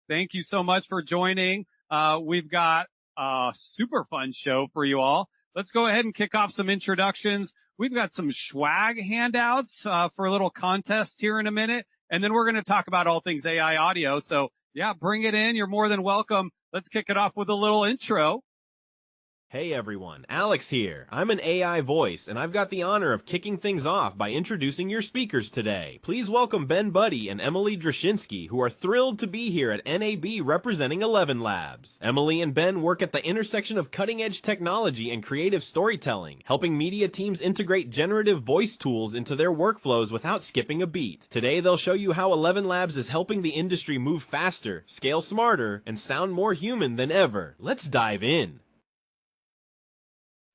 Thank you so much for joining. We've got a super fun show for you all. Let's go ahead and kick off some introductions. We've got some swag handouts for a little contest here in a minute, and then we're going to talk about all things AI audio. So yeah, bring it in. You're more than welcome. Let's kick it off with a little intro. Hey everyone, Alex here. I'm an AI voice, and I've got the honor of kicking things off by introducing your speakers today. Please welcome Ben Buddy and Emily Drashinsky, who are thrilled to be here at NAB representing ElevenLabs. Emily and Ben work at the intersection of cutting-edge technology and creative storytelling, helping media teams integrate generative voice tools into their workflows without skipping a beat. Today they'll show you how ElevenLabs is helping the industry move faster, scale smarter, and sound more human than ever. Let's dive in.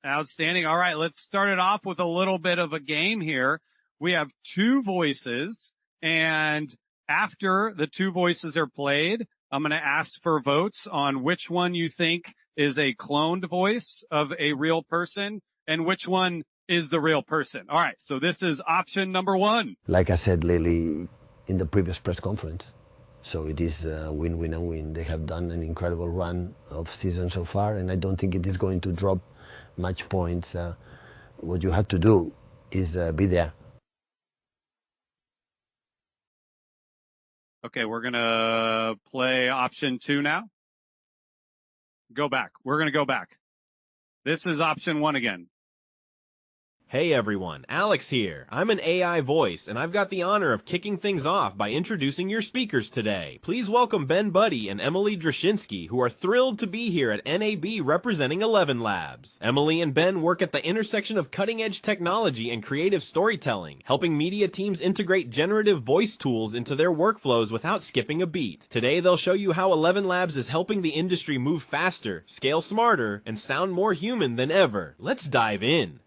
Outstanding. All right, let's start it off with a little bit of a game here. We have two voices, and after the two voices are played, I'm going to ask for votes on which one you think is a cloned voice of a real person and which one is the real person. All right, so this is option number one. Like I said lately in the previous press conference, so it is win, win, and win. They have done an incredible run of season so far, and I don't think it is going to drop much points. What you have to do is be there. Okay, we're going to play option two now. Go back. We're going to go back. This is option one again. Hey everyone, Alex here. I'm an AI voice, and I've got the honor of kicking things off by introducing your speakers today. Please welcome Ben Buddy and Emily Drashinsky, who are thrilled to be here at NAB representing ElevenLabs. Emily and Ben work at the intersection of cutting-edge technology and creative storytelling, helping media teams integrate generative voice tools into their workflows without skipping a beat. Today they'll show you how ElevenLabs is helping the industry move faster, scale smarter, and sound more human than ever. Let's dive in.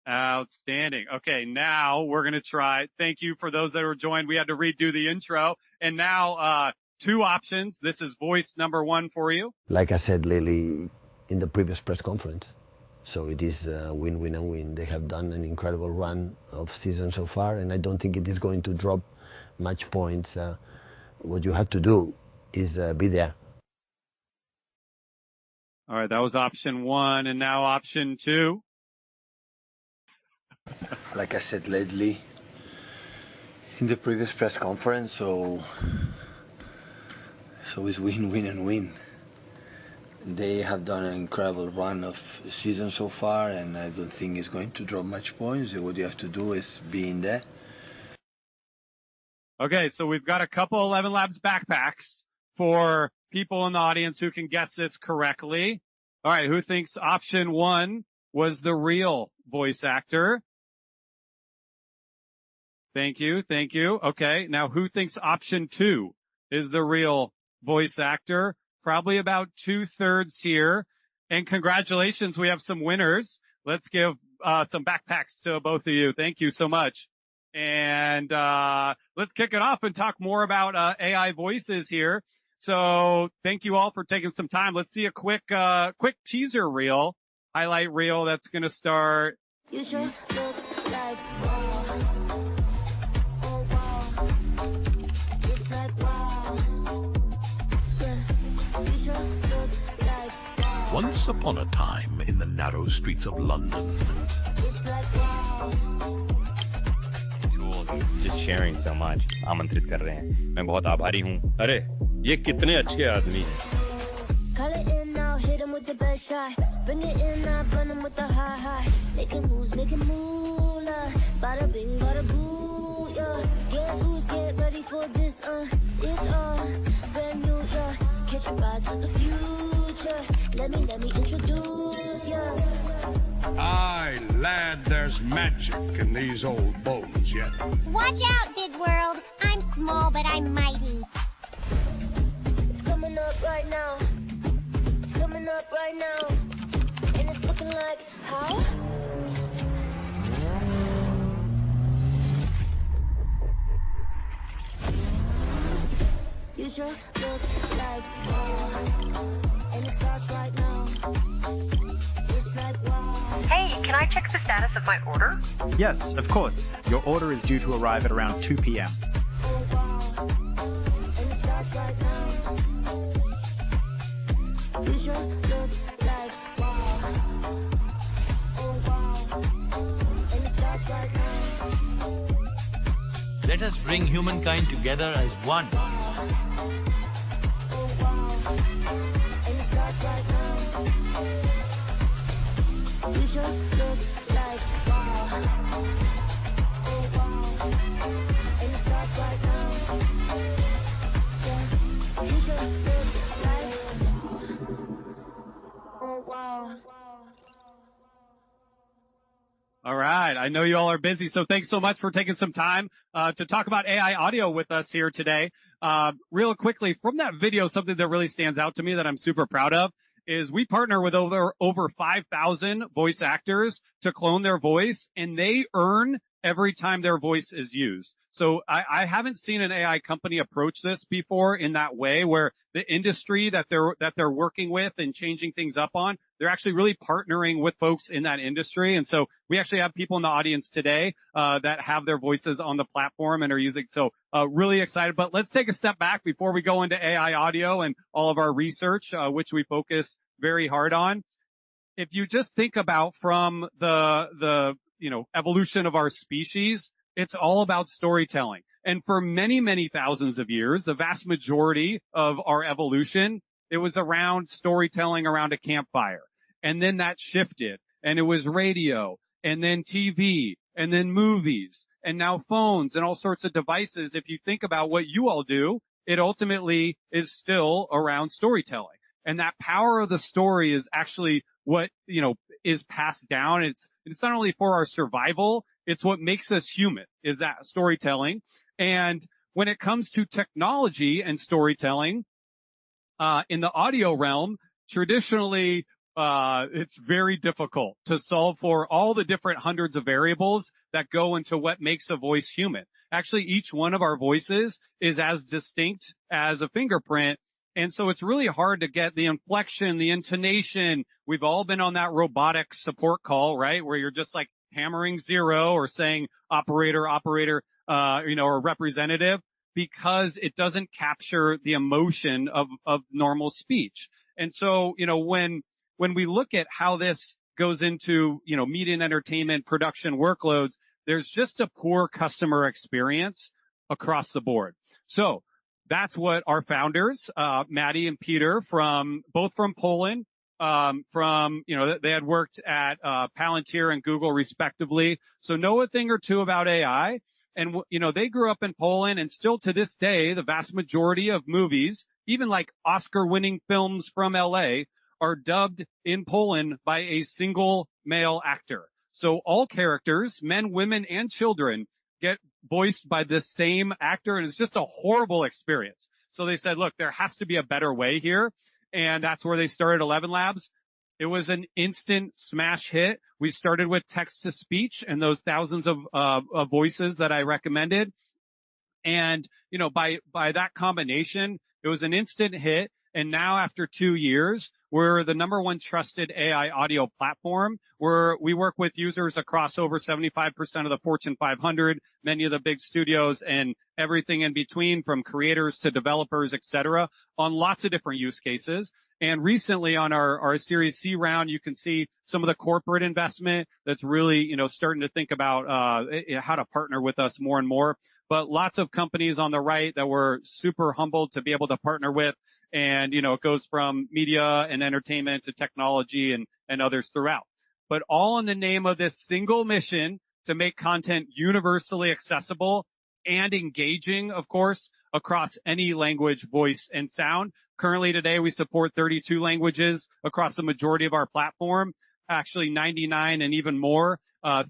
Outstanding. Okay, now we're going to try. Thank you for those that were joined. We had to redo the intro. And now two options. This is voice number one for you. Like I said lately in the previous press conference, so it is win, win, and win. They have done an incredible run of season so far, and I don't think it is going to drop much points. What you have to do is be there. All right, that was option one, and now option two. Like I said lately in the previous press conference, so it's win, win, and win. They have done an incredible run of season so far, and I don't think it's going to drop much points. What you have to do is be in there. Okay, so we've got a couple ElevenLabs backpacks for people in the audience who can guess this correctly. All right, who thinks option one was the real voice actor? Thank you. Thank you. Okay. Now who thinks option two is the real voice actor? Probably about 2/3 here. And congratulations. We have some winners. Let's give some backpacks to both of you. Thank you so much. And let's kick it off and talk more about AI voices here. So thank you all for taking some time. Let's see a quick teaser reel, highlight reel that's going to start. Future looks like Once upon a time in the narrow streets of London. Just sharing so much. आमंत्रित कर रहे हैं. मैं बहुत आभारी हूँ. अरे, ये कितने अच्छे आदमी हैं. Call it in now, hit him with the best shot. Bring it in now, burn him with the high. Making moves, making moolah. Bada bing, bada boo, yeah. Get loose, get ready for this, it's all brand new, yeah. Catch a ride to the future. Let me introduce ya. Aye, lad, there's magic in these old bones yet. Watch out, big world. I'm small, but I'm mighty. It's coming up right now. It's coming up right now. And it's looking like how? Future looks like and it starts right now. It's like wow. Hey, can I check the status of my order? Yes, of course. Your order is due to arrive at around 2 p.m. And it starts right future looks like wow. Oh wow. And it starts right now. Let us bring humankind together as one. Future looks like wow. Oh wow. And it starts right now. Yeah. Future looks like oh wow. All right. I know you all are busy, so thanks so much for taking some time to talk about AI audio with us here today. Real quickly, from that video, something that really stands out to me that I'm super proud of is we partner with over 5,000 voice actors to clone their voice, and they earn every time their voice is used. So I haven't seen an AI company approach this before in that way, where the industry that they're working with and changing things up on, they're actually really partnering with folks in that industry. And so we actually have people in the audience today that have their voices on the platform and are using. So really excited. But let's take a step back before we go into AI audio and all of our research, which we focus very hard on. If you just think about from the evolution of our species, it's all about storytelling. And for many, many thousands of years, the vast majority of our evolution, it was around storytelling around a campfire. And then that shifted, and it was radio, and then TV, and then movies, and now phones and all sorts of devices. If you think about what you all do, it ultimately is still around storytelling. And that power of the story is actually what, is passed down. It's not only for our survival, it's what makes us human, is that storytelling. And when it comes to technology and storytelling, in the audio realm, traditionally, it's very difficult to solve for all the different hundreds of variables that go into what makes a voice human. Actually, each one of our voices is as distinct as a fingerprint. And so it's really hard to get the inflection, the intonation. We've all been on that robotic support call, right? Where you're just like hammering zero or saying operator, or representative, because it doesn't capture the emotion of normal speech. And so, when we look at how this goes into, media and entertainment production workloads, there's just a poor customer experience across the board. So that's what our founders, Maddie and Peter, both from Poland, they had worked at Palantir and Google respectively, so know a thing or two about AI. And, they grew up in Poland, and still to this day, the vast majority of movies, even like Oscar-winning films from LA, are dubbed in Poland by a single male actor. So all characters, men, women, and children, get voiced by the same actor, and it's just a horrible experience. So they said, look, there has to be a better way here, and that's where they started ElevenLabs. It was an instant smash hit. We started with text-to-speech and those thousands of voices that I recommended. And, by that combination, it was an instant hit. And now after 2 years, we're the number one trusted AI audio platform, where we work with users across over 75% of the Fortune 500, many of the big studios, and everything in between, from creators to developers, et cetera, on lots of different use cases. And recently on our Series C round, you can see some of the corporate investment that's really, starting to think about how to partner with us more and more. But lots of companies on the right that we're super humbled to be able to partner with. And, it goes from media and entertainment to technology and others throughout. But all in the name of this single mission to make content universally accessible and engaging, of course, across any language, voice, and sound. Currently today, we support 32 languages across the majority of our platform, actually 99 and even more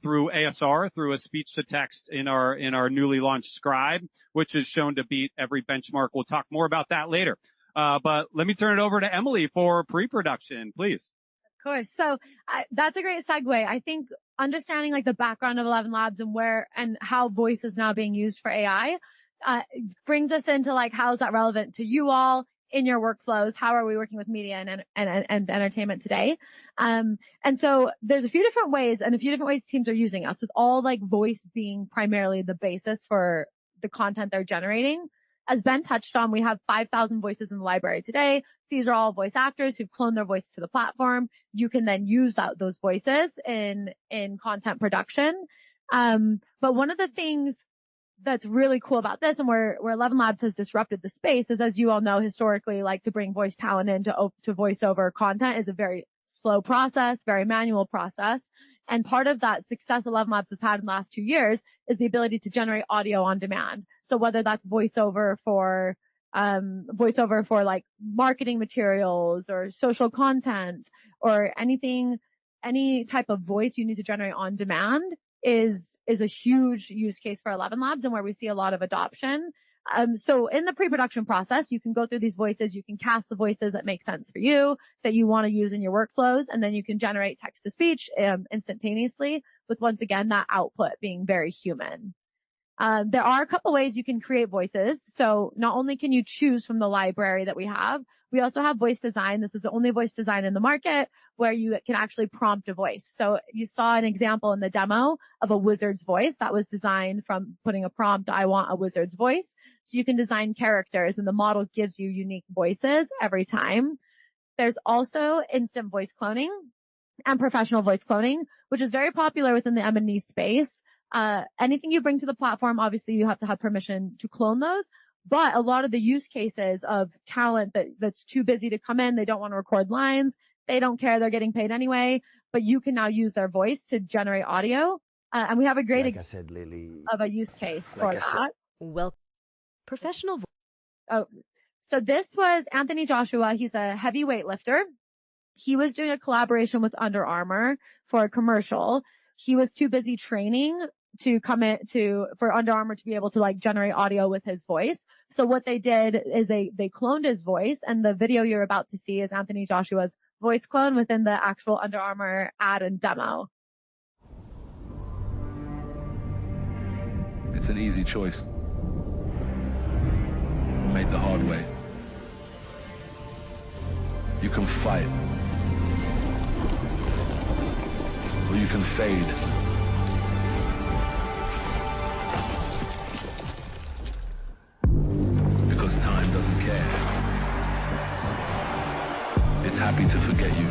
through ASR, through a speech-to-text in our newly launched Scribe, which is shown to beat every benchmark. We'll talk more about that later. But let me turn it over to Emily for pre-production, please. Of course. So that's a great segue. I think understanding like the background of ElevenLabs and where and how voice is now being used for AI brings us into like, how is that relevant to you all in your workflows? How are we working with media and entertainment today? And so there's a few different ways teams are using us, with all like voice being primarily the basis for the content they're generating. as Ben touched on, we have 5,000 voices in the library today. These are all voice actors who've cloned their voice to the platform. You can then use those voices in content production. But one of the things that's really cool about this and where ElevenLabs has disrupted the space is, as you all know, historically, like to bring voice talent into to voiceover content is a very slow process, very manual process. And part of that success ElevenLabs has had in the last 2 years is the ability to generate audio on demand. So whether that's voiceover for like marketing materials or social content or anything, any type of voice you need to generate on demand is a huge use case for ElevenLabs and where we see a lot of adoption. So in the pre-production process, you can go through these voices, you can cast the voices that make sense for you, that you want to use in your workflows, and then you can generate text to speech instantaneously with, once again, that output being very human. There are a couple ways you can create voices. So not only can you choose from the library that we also have voice design. This is the only voice design in the market where you can actually prompt a voice. So you saw an example in the demo of a wizard's voice that was designed from putting a prompt, I want a wizard's voice. So you can design characters and the model gives you unique voices every time. There's also instant voice cloning and professional voice cloning, which is very popular within the M&E space. Anything you bring to the platform, obviously you have to have permission to clone those. But a lot of the use cases of talent that's too busy to come in, they don't want to record lines, they don't care, they're getting paid anyway, but you can now use their voice to generate audio. And we have a great example of a use case for that. Well, professional. So this was Anthony Joshua. He's a heavy weightlifter. He was doing a collaboration with Under Armour for a commercial. He was too busy training for Under Armour to be able to like generate audio with his voice. So what they did is they cloned his voice, and the video you're about to see is Anthony Joshua's voice clone within the actual Under Armour ad and demo. It's an easy choice. Made the hard way. You can fight. Or you can fade. Because time doesn't care. It's happy to forget you.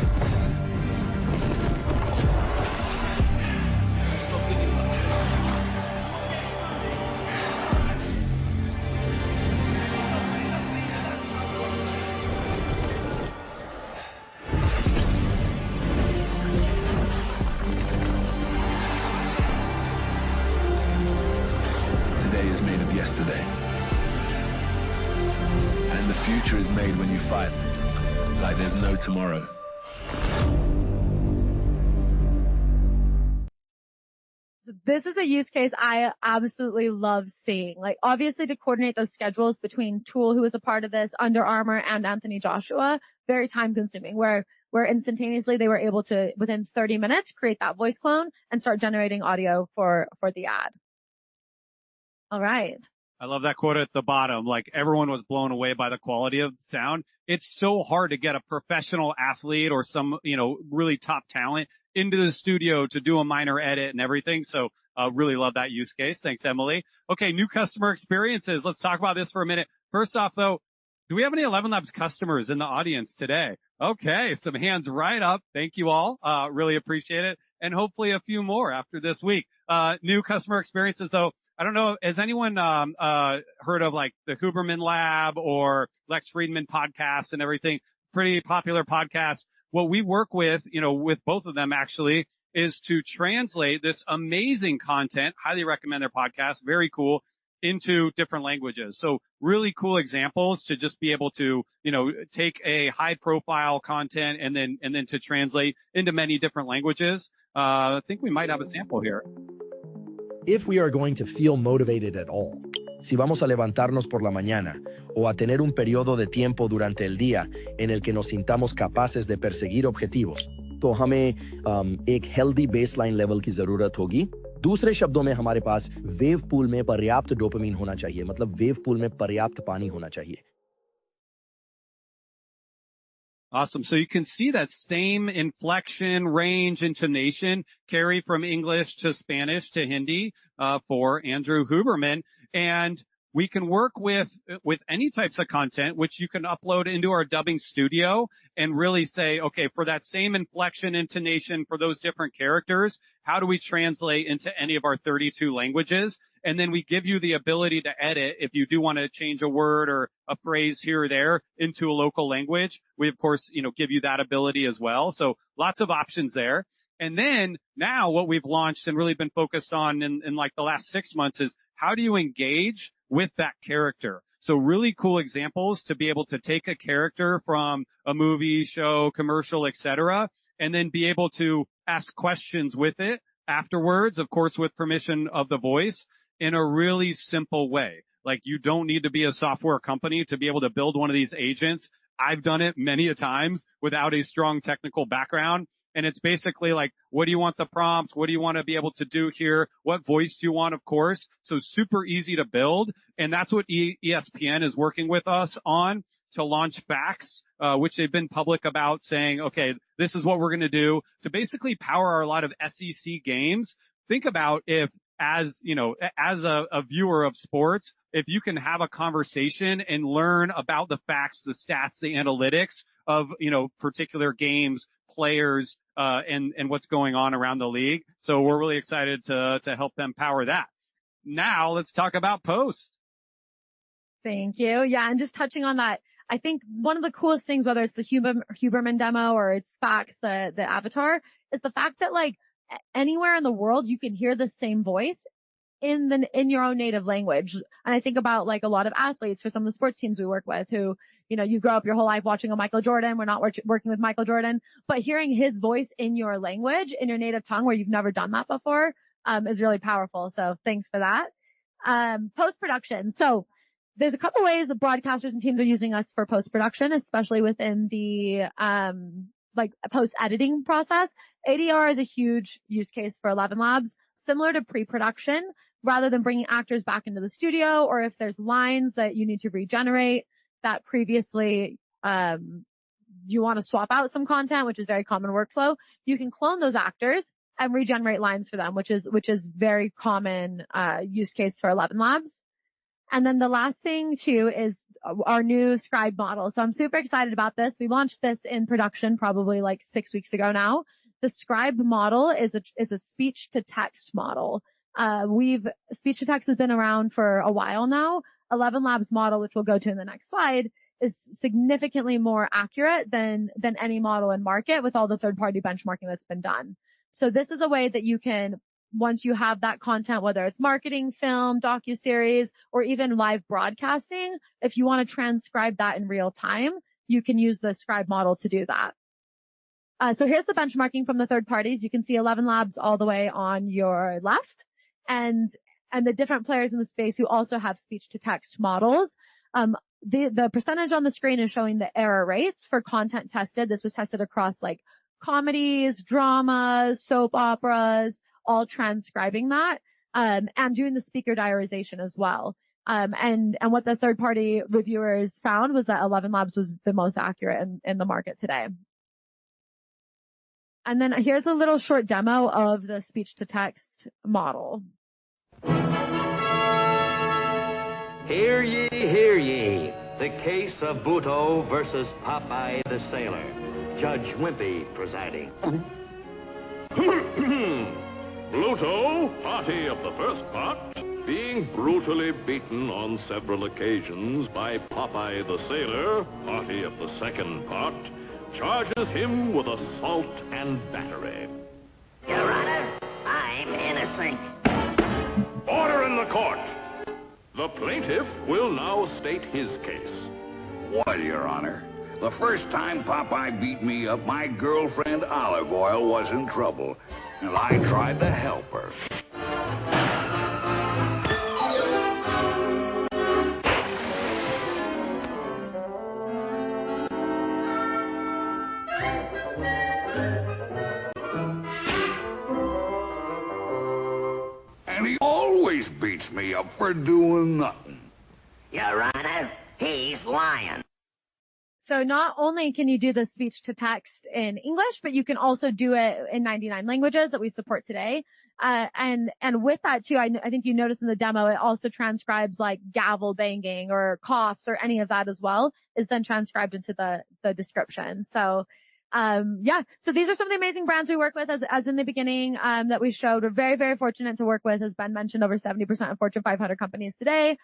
Yesterday. And the future is made when you fight, like there's no tomorrow. This is a use case I absolutely love seeing. Like, obviously to coordinate those schedules between Tool, who was a part of this, Under Armour, and Anthony Joshua, very time consuming, where instantaneously they were able to, within 30 minutes, create that voice clone and start generating audio for the ad. All right. I love that quote at the bottom. Like, everyone was blown away by the quality of sound. It's so hard to get a professional athlete or some, really top talent into the studio to do a minor edit and everything. So, really love that use case. Thanks, Emily. Okay. New customer experiences. Let's talk about this for a minute. First off, though, do we have any ElevenLabs customers in the audience today? Okay. Some hands right up. Thank you all. Really appreciate it. And hopefully a few more after this week. New customer experiences, though. I don't know, has anyone heard of like the Huberman Lab or Lex Friedman podcast and everything? Pretty popular podcasts. What we work with, with both of them actually, is to translate this amazing content, highly recommend their podcast, very cool, into different languages. So really cool examples to just be able to, take a high profile content and then to translate into many different languages. I think we might have a sample here. If we are going to feel motivated at all, si vamos a levantarnos por la mañana o a tener un periodo de tiempo durante el día en el que nos sintamos capaces de perseguir objetivos, तो हमें एक healthy baseline level की ज़रूरत होगी. दूसरे शब्दों में हमारे पास wave pool में पर्याप्त dopamine होना चाहिए, मतलब wave pool में पर्याप्त पानी होना चाहिए. Awesome. So you can see that same inflection, range, intonation carry from English to Spanish to Hindi for Andrew Huberman. And we can work with any types of content, which you can upload into our dubbing studio and really say, okay, for that same inflection, intonation, for those different characters, how do we translate into any of our 32 languages? And then we give you the ability to edit if you do want to change a word or a phrase here or there into a local language. We, of course, give you that ability as well. So lots of options there. And then now what we've launched and really been focused on in like the last 6 months is how do you engage with that character? So really cool examples to be able to take a character from a movie, show, commercial, etc., and then be able to ask questions with it afterwards, of course, with permission of the voice in a really simple way. Like you don't need to be a software company to be able to build one of these agents. I've done it many a times without a strong technical background. And it's basically like, what do you want the prompt? What do you want to be able to do here? What voice do you want, of course? So super easy to build. And that's what ESPN is working with us on to launch Facts, which they've been public about saying, okay, this is what we're going to do to basically power a lot of SEC games. Think about if, as a viewer of sports, if you can have a conversation and learn about the facts, the stats, the analytics of, particular games, players, and what's going on around the league. So we're really excited to help them power that. Now let's talk about post. Thank you. Yeah. And just touching on that, I think one of the coolest things, whether it's the Huberman demo or it's Facts, the avatar, is the fact that like anywhere in the world, you can hear the same voice in your own native language. And I think about like a lot of athletes for some of the sports teams we work with who, you grow up your whole life watching a Michael Jordan. We're not working with Michael Jordan, but hearing his voice in your language, in your native tongue where you've never done that before, is really powerful. So thanks for that. Post-production. So there's a couple ways that broadcasters and teams are using us for post-production, especially within the, post-editing process. ADR is a huge use case for ElevenLabs, similar to pre-production, rather than bringing actors back into the studio, or if there's lines that you need to regenerate that previously, you want to swap out some content, which is very common workflow. You can clone those actors and regenerate lines for them, which is very common, use case for ElevenLabs. And then the last thing too is our new scribe model. So I'm super excited about this. We launched this in production probably like 6 weeks ago now. The scribe model is a speech to text model. Speech to text has been around for a while now. ElevenLabs model, which we'll go to in the next slide, is significantly more accurate than any model in market with all the third party benchmarking that's been done. So this is a way that you can, once you have that content, whether it's marketing, film, docuseries, or even live broadcasting, if you want to transcribe that in real time, you can use the scribe model to do that. So here's the benchmarking from the third parties. You can see ElevenLabs all the way on your left and the different players in the space who also have speech to text models. The percentage on the screen is showing the error rates for content tested. This was tested across like comedies, dramas, soap operas, all transcribing that, and doing the speaker diarization as well. And what the third party reviewers found was that ElevenLabs was the most accurate in the market today. And then here's a little short demo of the speech to text model. Hear ye, hear ye. The case of Buto versus Popeye the Sailor. Judge Wimpy presiding. Bluto, party of the first part, being brutally beaten on several occasions by Popeye the Sailor, party of the second part, charges him with assault and battery. Your Honor, I'm innocent. Order in the court. The plaintiff will now state his case. Well, Your Honor, the first time Popeye beat me up, my girlfriend Olive Oil was in trouble, and I tried to help her. And he always beats me up for doing nothing. Your Honor, he's lying. So not only can you do the speech to text in English, but you can also do it in 99 languages that we support today. And with that too, I think you noticed in the demo, it also transcribes like gavel banging or coughs or any of that as well is then transcribed into the description. So, yeah. So these are some of the amazing brands we work with as in the beginning, that we showed. We're very, very fortunate to work with, as Ben mentioned, over 70% of Fortune 500 companies today,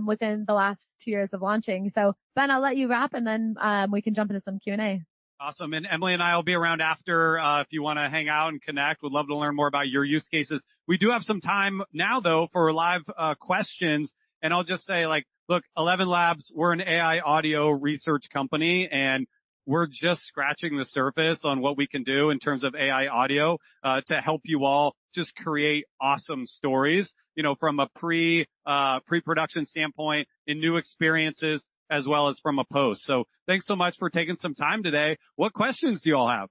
within the last 2 years of launching. So Ben, I'll let you wrap and then, we can jump into some Q&A. Awesome. And Emily and I will be around after, if you want to hang out and connect. We'd love to learn more about your use cases. We do have some time now though for live, questions. And I'll just say like, look, ElevenLabs, we're an AI audio research company and we're just scratching the surface on what we can do in terms of AI audio, to help you all just create awesome stories, from a pre-production standpoint in new experiences, as well as from a post. So thanks so much for taking some time today. What questions do you all have?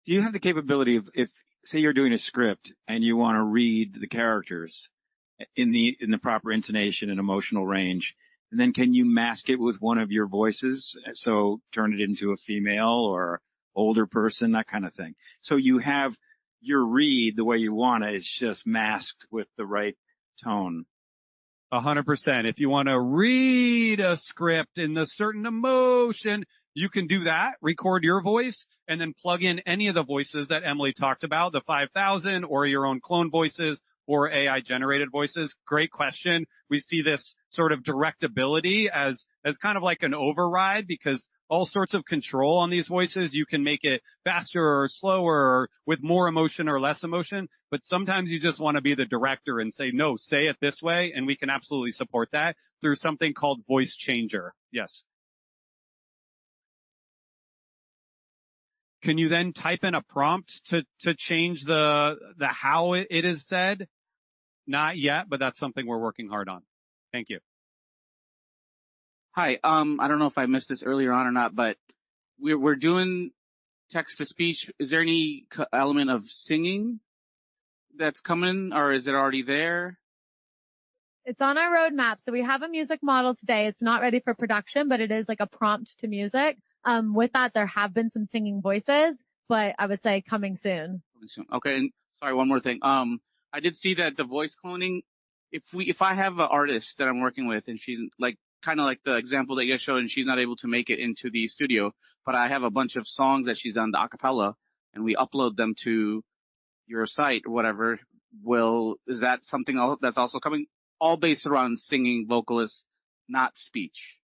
Do you have the capability of, if say you're doing a script and you want to read the characters in the proper intonation and emotional range, and then can you mask it with one of your voices? So turn it into a female or older person, that kind of thing. So you have your read the way you want it. It's just masked with the right tone. 100%. If you want to read a script in a certain emotion, you can do that, record your voice, and then plug in any of the voices that Emily talked about, the 5,000 or your own clone voices or AI generated voices. Great question. We see this sort of directability as kind of like an override, because all sorts of control on these voices. You can make it faster or slower or with more emotion or less emotion. But sometimes you just want to be the director and say, no, say it this way. And we can absolutely support that through something called Voice Changer. Yes. Can you then type in a prompt to change the how it is said? Not yet, but that's something we're working hard on. Thank you. Hi. I don't know if I missed this earlier on or not, but we're doing text to speech. Is there any element of singing that's coming, or is it already there? It's on our roadmap. So we have a music model today. It's not ready for production, but it is like a prompt to music. With that, there have been some singing voices, but I would say coming soon. Okay. And sorry, one more thing. I did see that the voice cloning, if I have an artist that I'm working with and she's like, kind of like the example that you guys showed, and she's not able to make it into the studio, but I have a bunch of songs that she's done, the acapella, and we upload them to your site or whatever, is that something that's also coming, all based around singing, vocalists, not speech?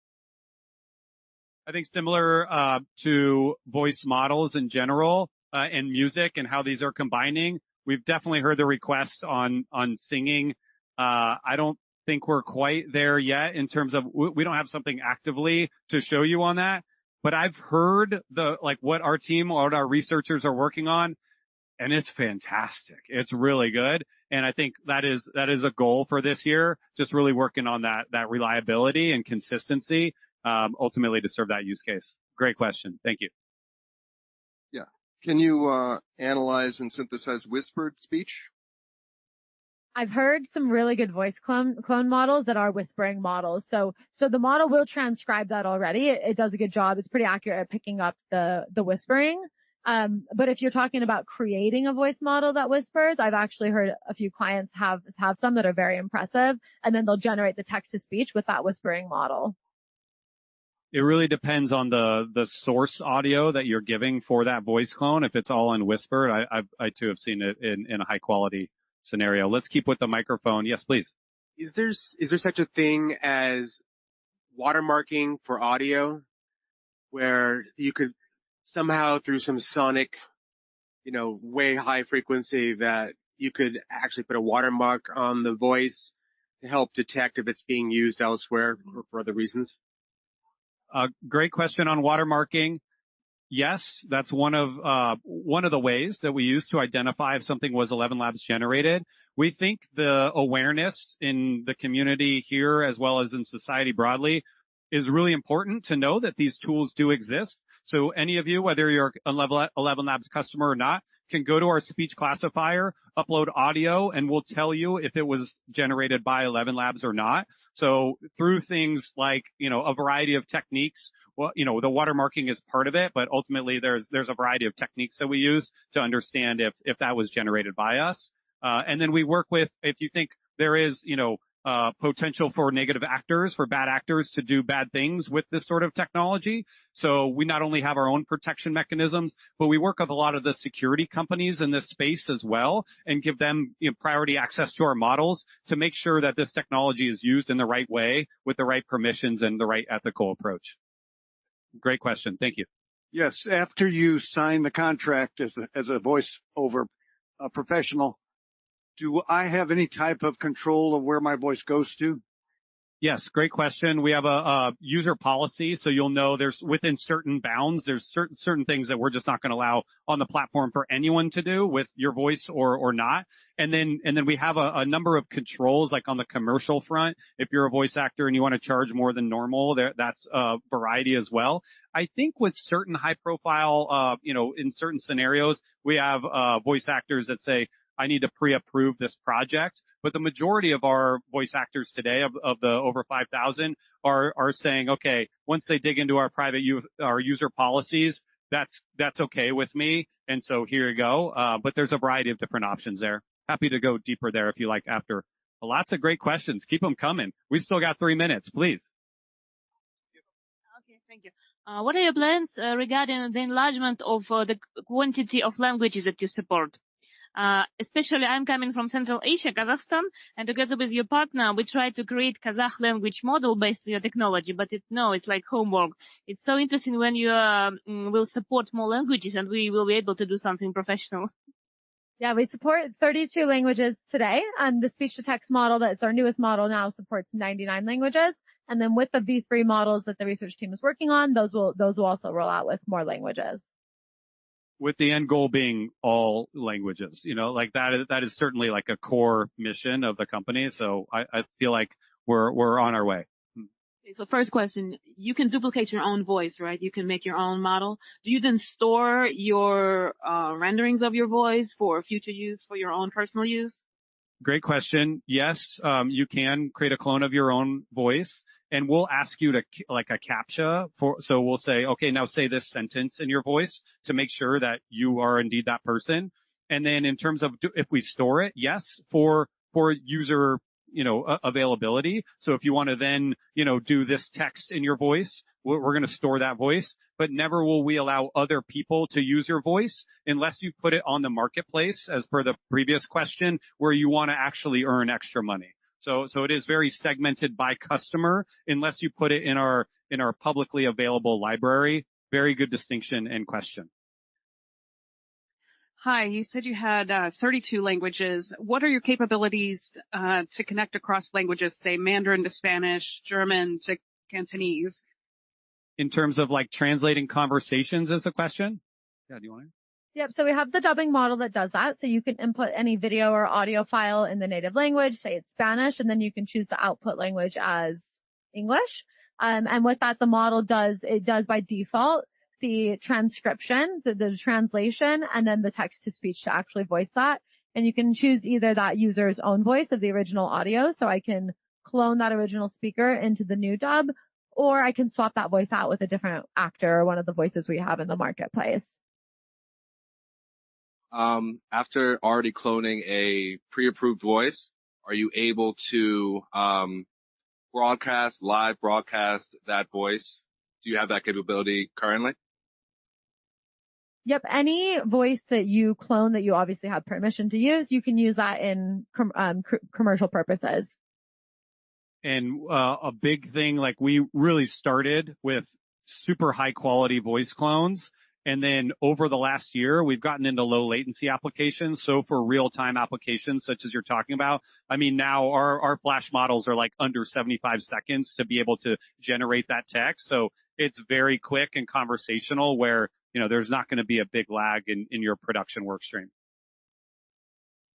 I think similar to voice models in general, and music and how these are combining. We've definitely heard the request on singing. I don't think we're quite there yet in terms of, we don't have something actively to show you on that, but I've heard what our team, what our researchers are working on, and it's fantastic. It's really good. And I think that is a goal for this year, just really working on that reliability and consistency, ultimately to serve that use case. Great question. Thank you. Yeah. Can you analyze and synthesize whispered speech? I've heard some really good voice clone models that are whispering models. So the model will transcribe that already. It does a good job. It's pretty accurate at picking up the whispering. But if you're talking about creating a voice model that whispers, I've actually heard a few clients have some that are very impressive, and then they'll generate the text to speech with that whispering model. It really depends on the source audio that you're giving for that voice clone. If it's all in whispered, I too have seen it in a high quality scenario. Let's keep with the microphone. Yes, please. Is there such a thing as watermarking for audio, where you could somehow through some sonic, way high frequency, that you could actually put a watermark on the voice to help detect if it's being used elsewhere or for other reasons? Great question on watermarking. Yes, that's one of the ways that we use to identify if something was ElevenLabs generated. We think the awareness in the community here, as well as in society broadly, is really important to know that these tools do exist. So any of you, whether you're an ElevenLabs customer or not, can go to our speech classifier, upload audio, and we'll tell you if it was generated by ElevenLabs or not. So through things like, a variety of techniques, well, the watermarking is part of it, but ultimately there's a variety of techniques that we use to understand if that was generated by us. And then we work with, if you think there is, potential for negative actors, for bad actors to do bad things with this sort of technology. So we not only have our own protection mechanisms, but we work with a lot of the security companies in this space as well and give them priority access to our models to make sure that this technology is used in the right way with the right permissions and the right ethical approach. Great question. Thank you. Yes. After you sign the contract as a voice-over professional, do I have any type of control of where my voice goes to? Yes, great question. We have a user policy, so you'll know there's within certain bounds, there's certain things that we're just not going to allow on the platform for anyone to do with your voice or not. And then we have a number of controls, like on the commercial front. If you're a voice actor and you want to charge more than normal, that's a variety as well. I think with certain high profile, in certain scenarios, we have voice actors that say, I need to pre-approve this project. But the majority of our voice actors today, of the over 5,000, are saying, okay, once they dig into our our user policies, that's okay with me. And so here you go. But there's a variety of different options there. Happy to go deeper there if you like after. Lots of great questions. Keep them coming. We still got 3 minutes, please. Okay, thank you. What are your plans regarding the enlargement of the quantity of languages that you support? Especially I'm coming from Central Asia, Kazakhstan, and together with your partner, we try to create Kazakh language model based on your technology, but it's like homework. It's so interesting when you will support more languages and we will be able to do something professional. Yeah, we support 32 languages today. The speech-to-text model, that's our newest model now, supports 99 languages. And then with the V3 models that the research team is working on, those will also roll out with more languages. With the end goal being all languages, like that is certainly like a core mission of the company. So I feel like we're on our way. Okay, so first question, you can duplicate your own voice, right? You can make your own model. Do you then store your renderings of your voice for future use, for your own personal use? Great question. Yes, you can create a clone of your own voice, and we'll ask you to like a CAPTCHA so we'll say, okay, now say this sentence in your voice to make sure that you are indeed that person. And then in terms of if we store it, yes, for user, availability. So if you want to then, do this text in your voice, we're going to store that voice, but never will we allow other people to use your voice unless you put it on the marketplace, as per the previous question, where you want to actually earn extra money. So it is very segmented by customer unless you put it in our publicly available library. Very good distinction and question. Hi, you said you had 32 languages. What are your capabilities to connect across languages, say Mandarin to Spanish, German to Cantonese? In terms of like translating conversations is the question? Yeah, do you want to? Yep. So we have the dubbing model that does that. So you can input any video or audio file in the native language, say it's Spanish, and then you can choose the output language as English. And with that, the model does by default the transcription, the translation, and then the text to speech to actually voice that. And you can choose either that user's own voice of the original audio. So I can clone that original speaker into the new dub, or I can swap that voice out with a different actor or one of the voices we have in the marketplace. After already cloning a pre-approved voice, are you able to live broadcast that voice? Do you have that capability currently? Yep. Any voice that you clone that you obviously have permission to use, you can use that in commercial purposes. And a big thing, like we really started with super high quality voice clones. And then over the last year, we've gotten into low latency applications. So for real time applications, such as you're talking about, I mean, now our flash models are like under 75 seconds to be able to generate that text. So it's very quick and conversational where, there's not going to be a big lag in your production work stream.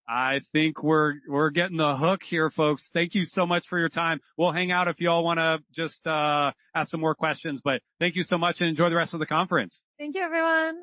I think we're getting the hook here, folks. Thank you so much for your time. We'll hang out if you all want to just ask some more questions, but thank you so much and enjoy the rest of the conference. Thank you, everyone.